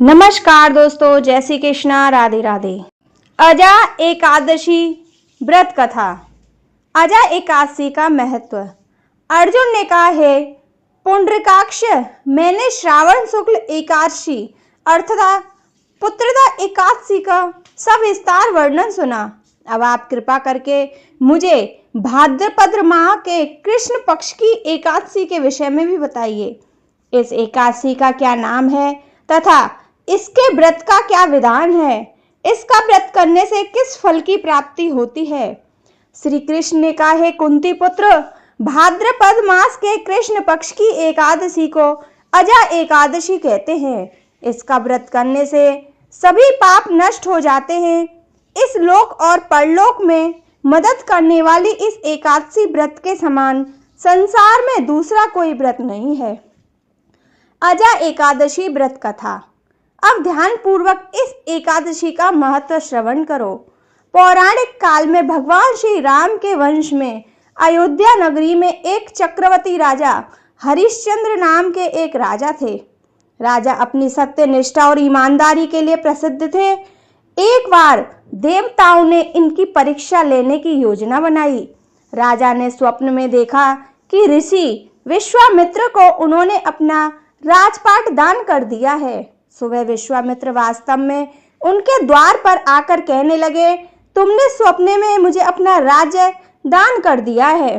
नमस्कार दोस्तों, जय श्री कृष्णा, राधे राधे। अजा एकादशी व्रत कथा। अजा एकादशी का महत्व। अर्जुन ने कहा, है पुंडरीकाक्ष, मैंने श्रावण शुक्ल एकादशी अर्थात पुत्रदा एकादशी का सविस्तार वर्णन सुना। अब आप कृपा करके मुझे भाद्रपद माह के कृष्ण पक्ष की एकादशी के विषय में भी बताइए। इस एकादशी का क्या नाम है तथा इसके व्रत का क्या विधान है? इसका व्रत करने से किस फल की प्राप्ति होती है? श्री कृष्ण ने कहा, है कुंती पुत्र, भाद्रपद मास के कृष्ण पक्ष की एकादशी को अजा एकादशी कहते हैं। इसका व्रत करने से सभी पाप नष्ट हो जाते हैं। इस लोक और परलोक में मदद करने वाली इस एकादशी व्रत के समान संसार में दूसरा कोई व्रत नहीं है। अजा एकादशी व्रत कथा। अब ध्यान पूर्वक इस एकादशी का महत्व श्रवण करो। पौराणिक काल में भगवान श्री राम के वंश में अयोध्या नगरी में एक चक्रवर्ती राजा हरिश्चंद्र नाम के एक राजा थे। राजा अपनी सत्य निष्ठा और ईमानदारी के लिए प्रसिद्ध थे। एक बार देवताओं ने इनकी परीक्षा लेने की योजना बनाई। राजा ने स्वप्न में देखा कि ऋषि विश्वामित्र को उन्होंने अपना राजपाट दान कर दिया है। सुबह विश्वामित्र वास्तव में उनके द्वार पर आकर कहने लगे, तुमने स्वप्ने में मुझे अपना राज्य दान कर दिया है।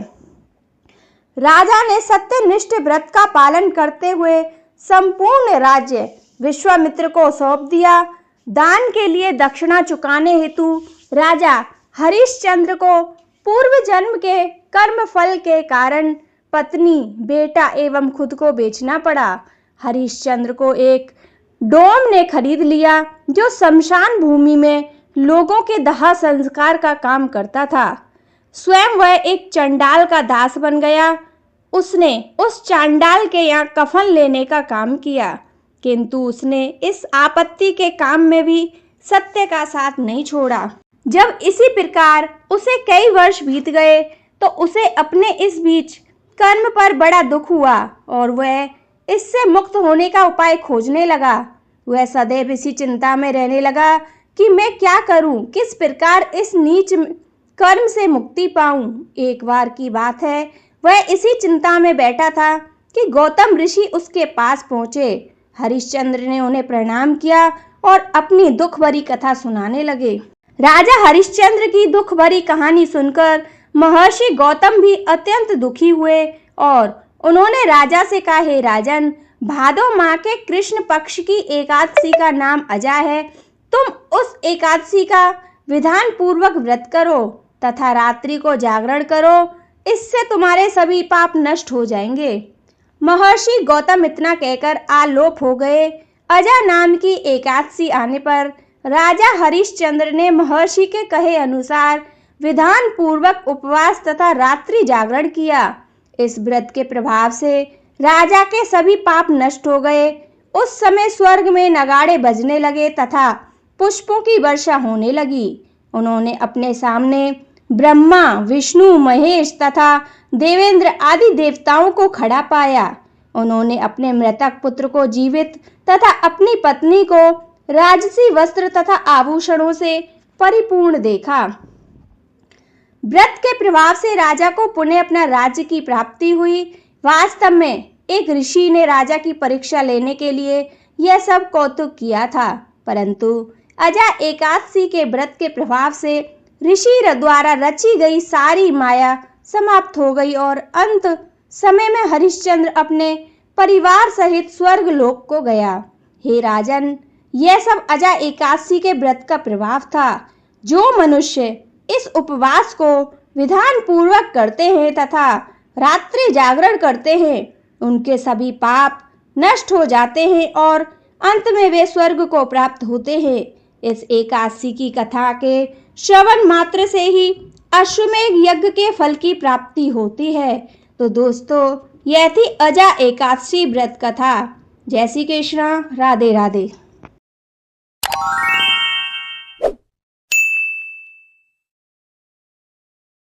राजा ने सत्यनिष्ठ व्रत का पालन करते हुए संपूर्ण राज्य विश्वामित्र को सौंप दिया। दान के लिए दक्षिणा चुकाने हेतु राजा हरिश्चंद्र को पूर्व जन्म के कर्म फल के कारण पत्नी, बेटा एवं खुद को बेचना पड़ा। हरिश्चंद्र को एक डोम ने खरीद लिया जो शमशान भूमि में लोगों के दाह संस्कार का काम करता था। स्वयं वह एक चंडाल का दास बन गया। उसने उस चांडाल के यहाँ कफन लेने का काम किया, किंतु उसने इस आपत्ति के काम में भी सत्य का साथ नहीं छोड़ा। जब इसी प्रकार उसे कई वर्ष बीत गए तो उसे अपने इस बीच कर्म पर बड़ा दुख हुआ और वह इससे मुक्त होने का उपाय खोजने लगा। वह सदैव इसी चिंता में रहने लगा कि मैं क्या करूं, किस प्रकार इस नीच कर्म से मुक्ति पाऊं। एक बार की बात है, वह इसी चिंता में बैठा था कि गौतम ऋषि उसके पास पहुंचे। हरिश्चंद्र ने उन्हें प्रणाम किया और अपनी दुख भरी कथा सुनाने लगे। राजा हरिश्चंद्र की दुख भरी कहानी सुनकर महर्षि गौतम भी अत्यंत दुखी हुए और उन्होंने राजा से कहा, हे राजन, भादो माह के कृष्ण पक्ष की एकादशी का नाम अजा है। तुम उस एकादशी का विधान पूर्वक व्रत करो तथा रात्रि को जागरण करो, इससे तुम्हारे सभी पाप नष्ट हो जाएंगे। महर्षि गौतम इतना कहकर आलोप हो गए। अजा नाम की एकादशी आने पर राजा हरिश्चंद्र ने महर्षि के कहे अनुसार विधान पूर्वक उपवास तथा रात्रि जागरण किया। इस व्रत के प्रभाव से राजा के सभी पाप नष्ट हो गए। उस समय स्वर्ग में नगाड़े बजने लगे तथा पुष्पों की वर्षा होने लगी। उन्होंने अपने सामने ब्रह्मा, विष्णु, महेश तथा देवेंद्र आदि देवताओं को खड़ा पाया। उन्होंने अपने मृतक पुत्र को जीवित तथा अपनी पत्नी को राजसी वस्त्र तथा आभूषणों से परिपूर्ण देखा। व्रत के प्रभाव से राजा को पुनः अपना राज्य की प्राप्ति हुई। वास्तव में एक ऋषि ने राजा की परीक्षा लेने के लिए यह सब कौतुक किया था, परंतु अजा एकादशी के व्रत के प्रभाव से ऋषि द्वारा रची गई सारी माया समाप्त हो गई और अंत समय में हरिश्चंद्र अपने परिवार सहित स्वर्ग लोक को गया। हे राजन, यह सब अजा एकादशी के व्रत का प्रभाव था। जो मनुष्य इस उपवास को विधान पूर्वक करते हैं तथा रात्रि जागरण करते हैं, उनके सभी पाप नष्ट हो जाते हैं और अंत में वे स्वर्ग को प्राप्त होते हैं। इस एकादशी की कथा के श्रवण मात्र से ही अश्वमेध यज्ञ के फल की प्राप्ति होती है। तो दोस्तों, यह थी अजा एकादशी व्रत कथा। जय श्री कृष्ण, राधे राधे।